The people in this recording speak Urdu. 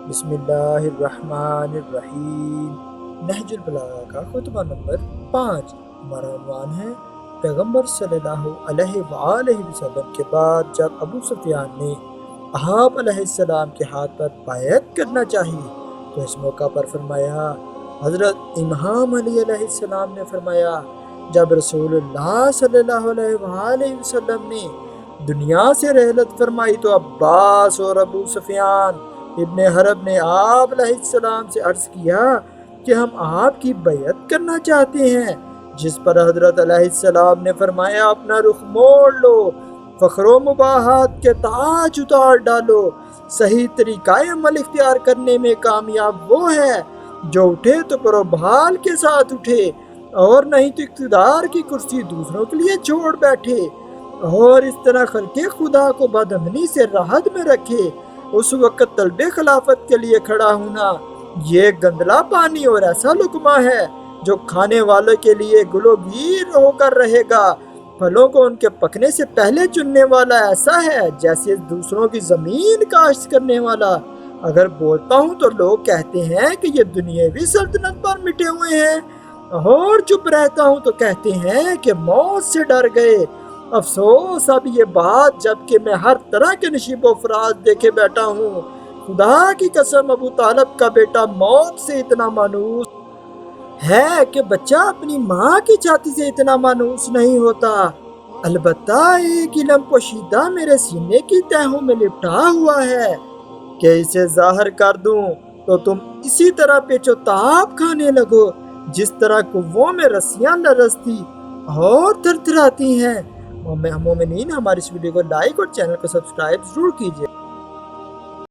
بسم اللہ الرحمن الرحیم۔ نہج البلاغہ کا خطبہ نمبر 5۔ ہمارا عنوان ہے پیغمبر صلی اللہ علیہ وآلہ وسلم کے بعد جب ابو سفیان نے آپ علیہ السلام کے ہاتھ پر بیعت کرنا چاہی تو اس موقع پر فرمایا، حضرت امام علی علیہ السلام نے فرمایا، جب رسول اللہ صلی اللہ علیہ وآلہ وسلم نے دنیا سے رحلت فرمائی تو عباس اور ابو سفیان ابن حرب نے آپ علیہ السلام سے عرض کیا کہ ہم آپ کی بیعت کرنا چاہتے ہیں، جس پر حضرت علیہ السلام نے فرمایا، اپنا رخ موڑ لو، فخر و مباحات کے تاج اتار ڈالو، صحیح طریقہ عمل اختیار کرنے میں کامیاب وہ ہے جو اٹھے تو پر و بحال کے ساتھ اٹھے، اور نہیں تو اقتدار کی کرسی دوسروں کے لیے چھوڑ بیٹھے، اور اس طرح خلق خدا کو بدامنی سے راحت میں رکھے۔ اس وقت طلب خلافت کے لیے کھڑا ہونا یہ گندلا پانی اور ایسا لقمہ ہے جو کھانے والوں کے لیے گلوگیر ہو کر رہے گا، پھلوں کو ان کے پکنے سے پہلے چننے والا ایسا ہے جیسے دوسروں کی زمین کاشت کرنے والا۔ اگر بولتا ہوں تو لوگ کہتے ہیں کہ یہ دنیاوی سلطنت پر مٹے ہوئے ہیں، اور چپ رہتا ہوں تو کہتے ہیں کہ موت سے ڈر گئے۔ افسوس اب یہ بات جب کہ میں ہر طرح کے نشیب و فراز دیکھے بیٹھا ہوں، خدا کی قسم ابو طالب کا بیٹا موت سے اتنا مانوس ہے کہ بچہ اپنی ماں کی چھاتی سے اتنا مانوس نہیں ہوتا۔ البتہ ایک علم پوشیدہ میرے سینے کی تہوں میں لپٹا ہوا ہے کہ اسے ظاہر کر دوں تو تم اسی طرح پیچو تاب کھانے لگو جس طرح کووں میں رسیاں لرزتی اور تھرتھراتی ہیں۔ مومنین، ہماری اس ویڈیو کو لائک اور چینل کو سبسکرائب ضرور کیجیے۔